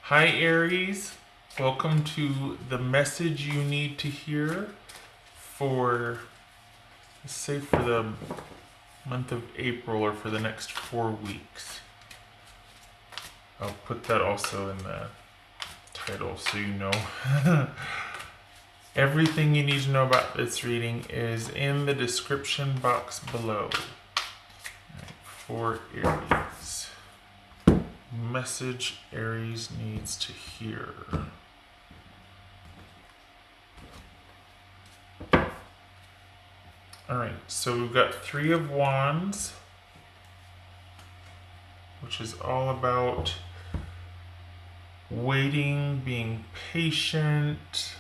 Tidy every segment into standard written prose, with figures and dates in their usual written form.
Hi Aries, welcome to the message you need to hear for, say, for the month of April or for the next 4 weeks. I'll put that also in the title so you know. Everything you need to know about this reading is in the description box below. Right, for Aries. Message Aries needs to hear. Alright, so we've got Three of Wands, which is all about waiting, being patient,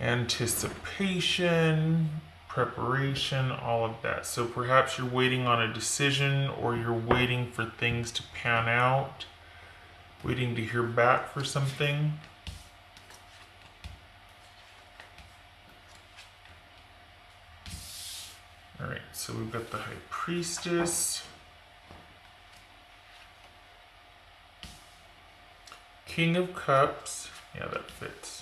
anticipation, preparation, all of that. So perhaps you're waiting on a decision or you're waiting for things to pan out, waiting to hear back for something. Alright, so we've got the High Priestess, King of Cups, yeah, that fits.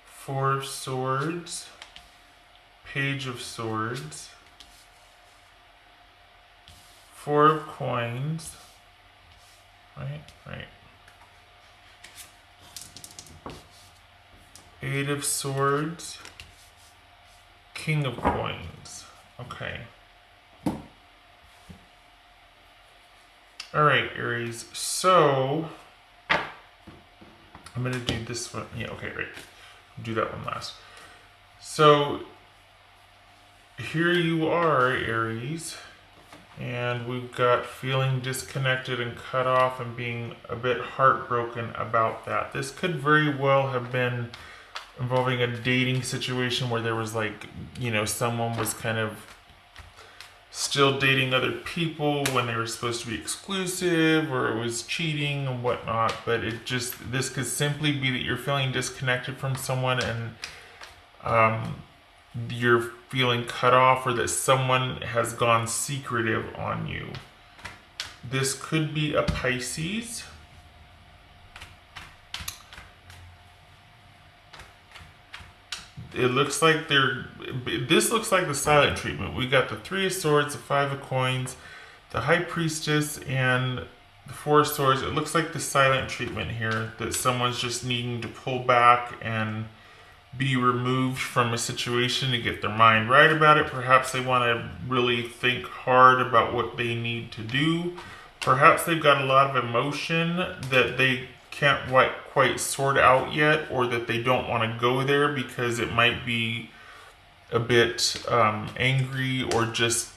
Four of Swords, Page of Swords, Four of Coins, right. Eight of Swords, King of Coins, okay. Alright, Aries, so I'm going to do this one. Yeah, okay, right. Do that one last. So here you are, Aries, and we've got feeling disconnected and cut off and being a bit heartbroken about that. This could very well have been involving a dating situation where there was someone was kind of still dating other people when they were supposed to be exclusive, or it was cheating and whatnot. But this could simply be that you're feeling disconnected from someone and you're feeling cut off, or that someone has gone secretive on you. This could be a Pisces. It looks like this looks like the silent treatment. We got the Three of Swords, the Five of Coins, the High Priestess, and the Four of Swords. It looks like the silent treatment here, that someone's just needing to pull back and be removed from a situation to get their mind right about it. Perhaps they want to really think hard about what they need to do. Perhaps they've got a lot of emotion that they can't quite sort out yet, or that they don't want to go there because it might be a bit angry, or just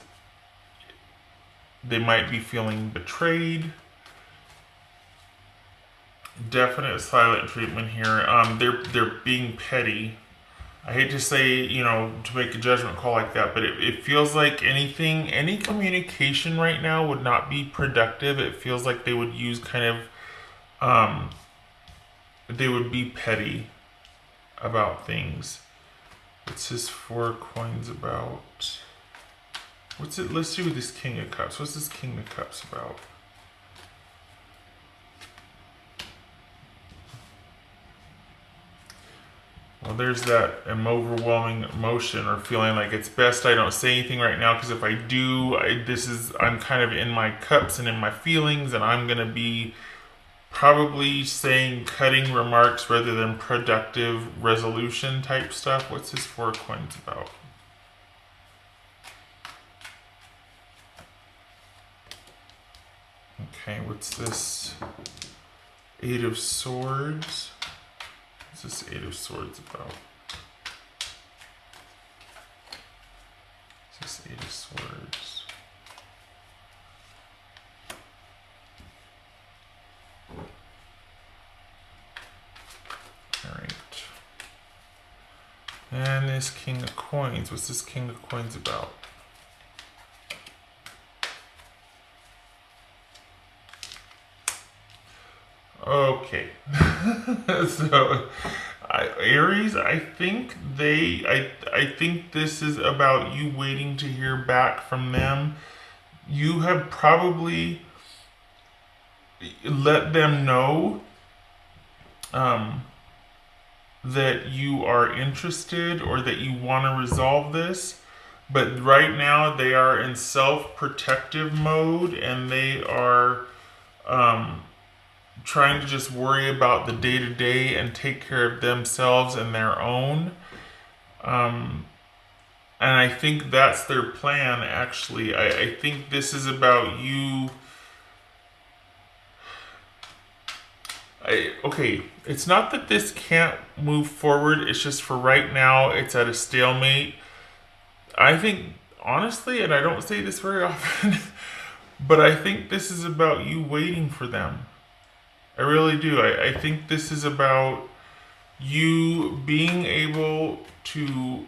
they might be feeling betrayed. Definite silent treatment here. They're being petty. I hate to say, to make a judgment call like that, but it feels like any communication right now would not be productive. It feels like they would use they would be petty about things. What's this Four Coins about? What's it? Let's do this King of Cups. What's this King of Cups about? Well, there's that overwhelming emotion or feeling like it's best I don't say anything right now, because if I do, I'm kind of in my cups and in my feelings, and I'm going to be probably saying cutting remarks rather than productive resolution type stuff. What's this Four Coins about? Okay, what's this Eight of Swords? What's this Eight of Swords about? What's this Eight of Swords? Alright. And this King of Coins. What's this King of Coins about? Okay. So Aries, I think this is about you waiting to hear back from them. you have probably let them know um, that you are interested or that you want to resolve this. But right now, they are in self protective mode and they are um, trying to just worry about the day to day and take care of themselves and their own. Um, and I think that's their plan, actually. I think this is about you. Okay, it's not that this can't move forward, it's just for right now, it's at a stalemate. I think, honestly, and I don't say this very often, but I think this is about you waiting for them. I really do. I think this is about you being able to,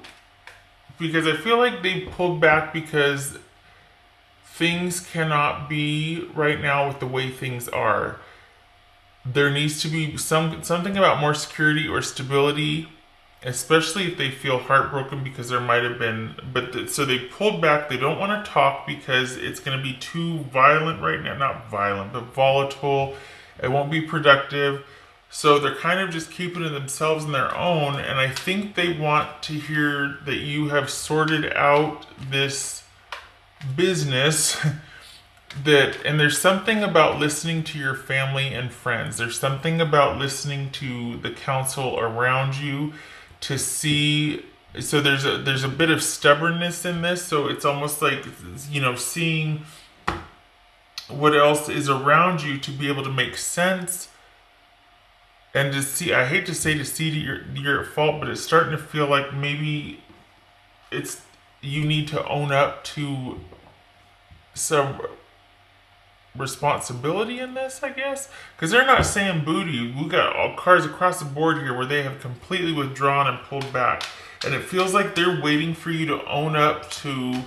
because I feel like they pulled back because things cannot be right now with the way things are. There needs to be something about more security or stability, especially if they feel heartbroken because there might have been. So they pulled back. They don't want to talk because it's going to be too violent right now. Not violent, but volatile. It won't be productive. So they're kind of just keeping it themselves in their own. And I think they want to hear that you have sorted out this business that, and there's something about listening to your family and friends. There's something about listening to the counsel around you to see. So there's a bit of stubbornness in this. So it's almost like, seeing what else is around you to be able to make sense and to see. I hate to say to see that you're at fault, but it's starting to feel like maybe it's you need to own up to some responsibility in this, I guess, because they're not saying boo to you. We got all cards across the board here where they have completely withdrawn and pulled back, and it feels like they're waiting for you to own up to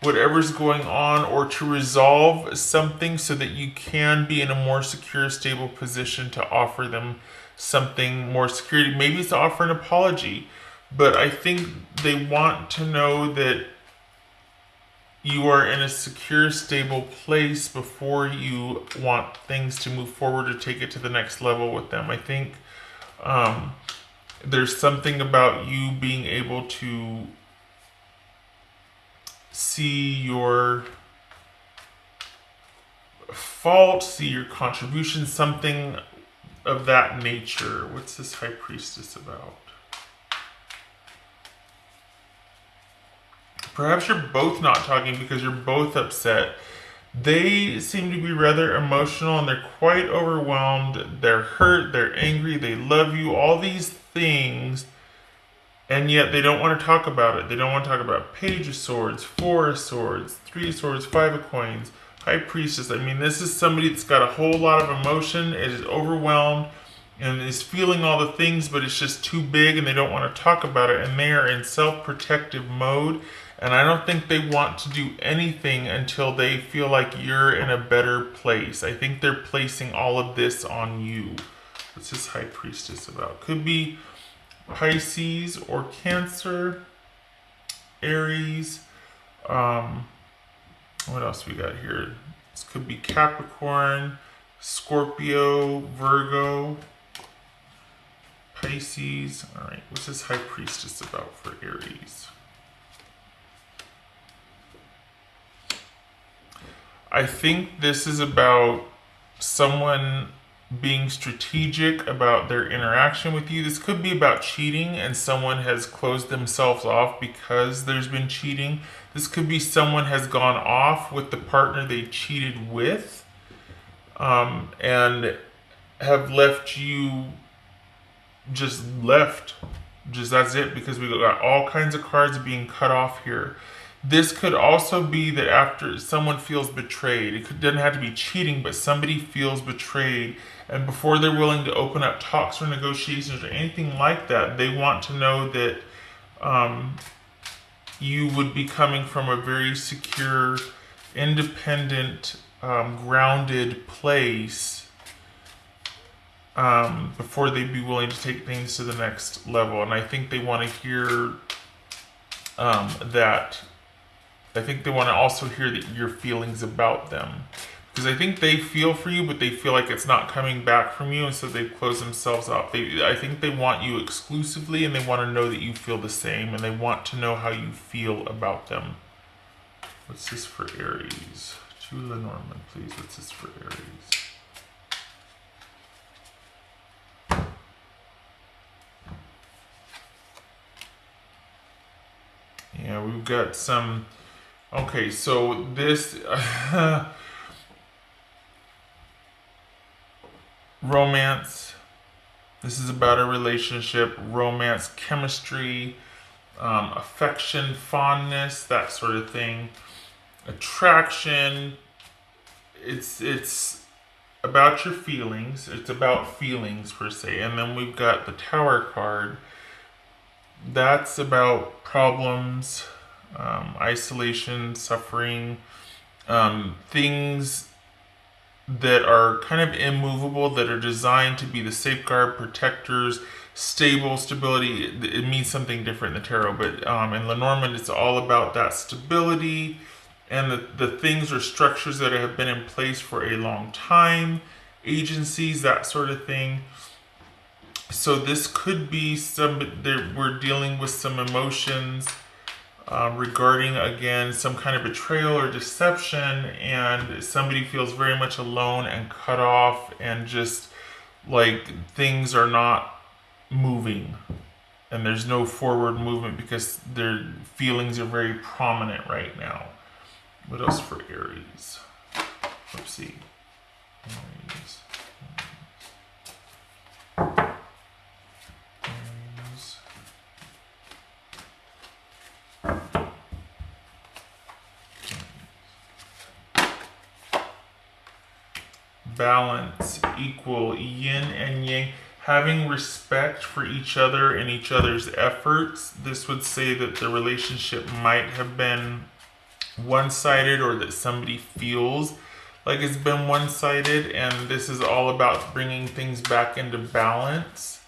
whatever's going on or to resolve something so that you can be in a more secure, stable position to offer them something more security. Maybe it's to offer an apology, but I think they want to know that you are in a secure, stable place before you want things to move forward or take it to the next level with them. I think there's something about you being able to see your fault, see your contribution, something of that nature. What's this High Priestess about? Perhaps you're both not talking because you're both upset. They seem to be rather emotional and they're quite overwhelmed. They're hurt, they're angry, they love you, all these things, and yet they don't want to talk about it. They don't want to talk about Page of Swords, Four of Swords, Three of Swords, Five of Coins, High Priestess. I mean, this is somebody that's got a whole lot of emotion, it is overwhelmed, and is feeling all the things, but it's just too big and they don't want to talk about it, and they are in self-protective mode. And I don't think they want to do anything until they feel like you're in a better place. I think they're placing all of this on you. What's this High Priestess about? Could be Pisces or Cancer, Aries. What else we got here? This could be Capricorn, Scorpio, Virgo, Pisces. All right, what's this High Priestess about for Aries? I think this is about someone being strategic about their interaction with you. This could be about cheating and someone has closed themselves off because there's been cheating. This could be someone has gone off with the partner they cheated with and have left you just that's it, because we got all kinds of cards being cut off here. This could also be that after someone feels betrayed, doesn't have to be cheating, but somebody feels betrayed, and before they're willing to open up talks or negotiations or anything like that, they want to know that you would be coming from a very secure, independent, grounded place before they'd be willing to take things to the next level. And I think they want to hear that I think they want to also hear that your feelings about them. Because I think they feel for you, but they feel like it's not coming back from you, and so they close themselves off. I think they want you exclusively, and they want to know that you feel the same, and they want to know how you feel about them. What's this for Aries? To Lenormand, please. What's this for Aries? Yeah, we've got some... Okay, so this... romance. This is about a relationship, romance, chemistry, affection, fondness, that sort of thing. Attraction. It's about your feelings. It's about feelings per se. And then we've got the Tower card. That's about problems, isolation, suffering, things that are kind of immovable, that are designed to be the safeguard, protectors, stable, stability. It means something different in the tarot, but in Lenormand, it's all about that stability and the things or structures that have been in place for a long time, agencies, that sort of thing. So this could be we're dealing with some emotions regarding, again, some kind of betrayal or deception, and somebody feels very much alone and cut off, and just like things are not moving, and there's no forward movement because their feelings are very prominent right now. What else for Aries? Let's see. Aries. Balance, equal, yin and yang, having respect for each other and each other's efforts. This would say that the relationship might have been one-sided, or that somebody feels like it's been one-sided, and this is all about bringing things back into balance.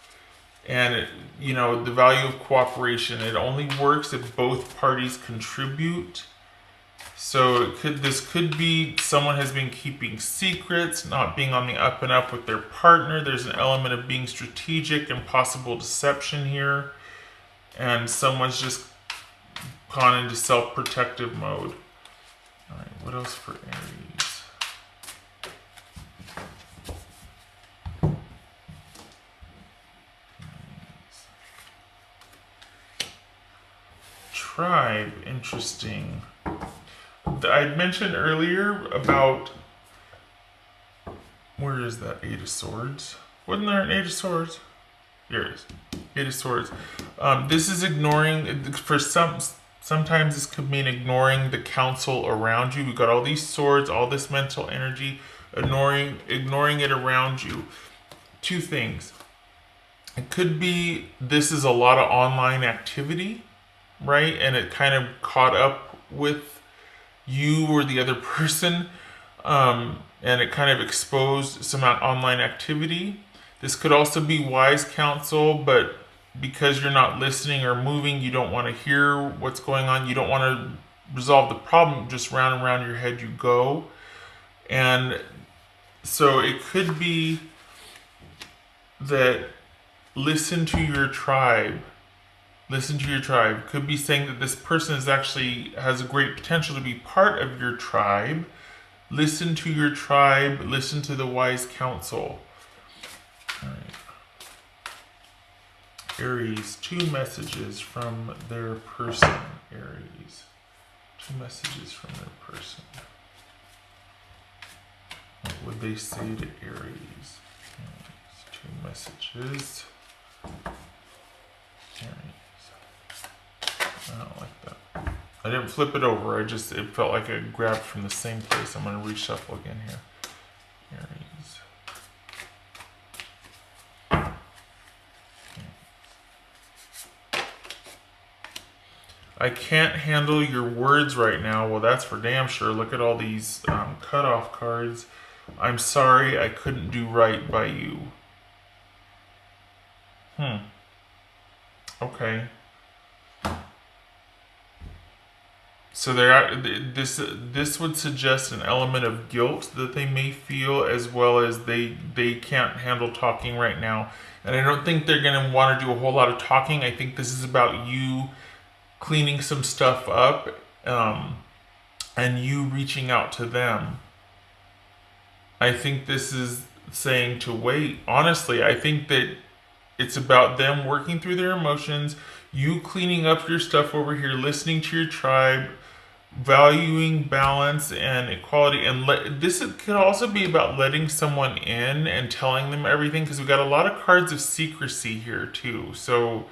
And the value of cooperation, it only works if both parties contribute. So this could be someone has been keeping secrets, not being on the up and up with their partner. There's an element of being strategic and possible deception here. And someone's just gone into self-protective mode. All right, what else for Aries? Tribe, interesting. I mentioned earlier about, where is that Eight of Swords? Wasn't there an Eight of Swords? Here it is. Eight of Swords. This is ignoring, sometimes this could mean ignoring the counsel around you. We've got all these swords, all this mental energy, ignoring it around you. Two things. It could be this is a lot of online activity, right? And it kind of caught up with you or the other person, and it kind of exposed some online activity. This could also be wise counsel, but because you're not listening or moving, you don't want to hear what's going on. You don't want to resolve the problem. Just round and round your head you go. And so it could be that listen to your tribe. Listen to your tribe. Could be saying that this person has a great potential to be part of your tribe. Listen to your tribe. Listen to the wise counsel. All right. Aries, 2 messages from their person. Aries, 2 messages from their person. What would they say to Aries? 2 messages. Aries. I don't like that. I didn't flip it over. It felt like I grabbed from the same place. I'm going to reshuffle again here. Aries. I can't handle your words right now. Well, that's for damn sure. Look at all these cutoff cards. I'm sorry I couldn't do right by you. Okay. So this would suggest an element of guilt that they may feel, as well as they can't handle talking right now. And I don't think they're going to want to do a whole lot of talking. I think this is about you cleaning some stuff up, and you reaching out to them. I think this is saying to wait. Honestly, I think that it's about them working through their emotions, you cleaning up your stuff over here, listening to your tribe, valuing balance and equality. And this could also be about letting someone in and telling them everything, because we've got a lot of cards of secrecy here too. So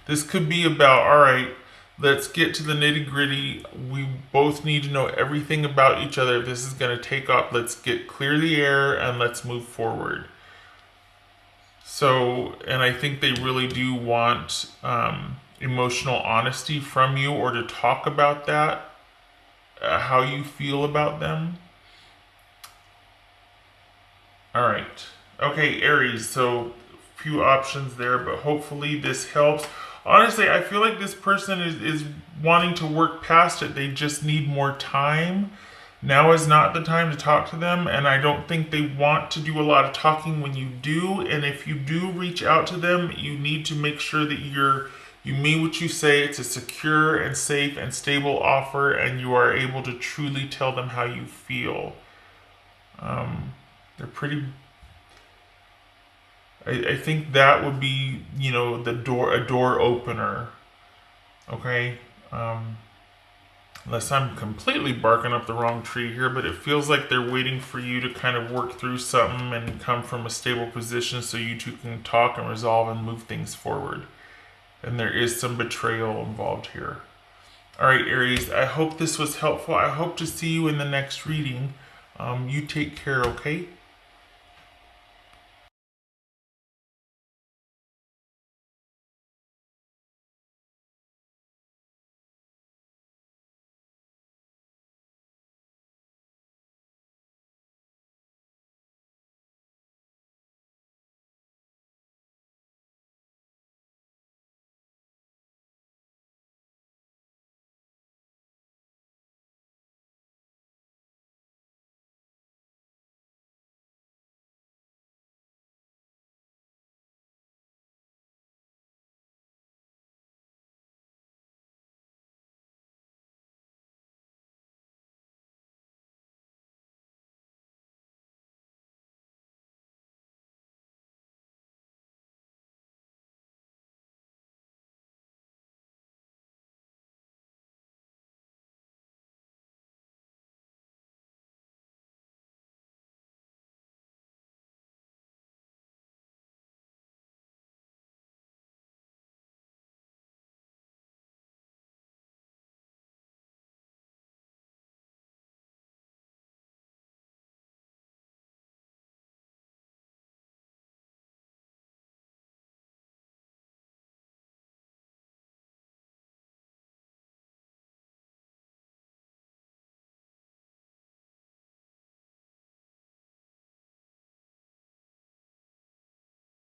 this could be about, all right, let's get to the nitty gritty. We both need to know everything about each other. If this is going to take off, let's clear the air and let's move forward. So, and I think they really do want emotional honesty from you, or to talk about that, how you feel about them. All right. Okay, Aries. So, few options there, but hopefully this helps. Honestly, I feel like this person is wanting to work past it. They just need more time. Now is not the time to talk to them, and I don't think they want to do a lot of talking when you do. And if you do reach out to them, you need to make sure that you mean what you say. It's a secure and safe and stable offer, and you are able to truly tell them how you feel. They're pretty. I think that would be, a door opener. Okay. Unless I'm completely barking up the wrong tree here, but it feels like they're waiting for you to kind of work through something and come from a stable position so you two can talk and resolve and move things forward. And there is some betrayal involved here. All right, Aries, I hope this was helpful. I hope to see you in the next reading. You take care, okay?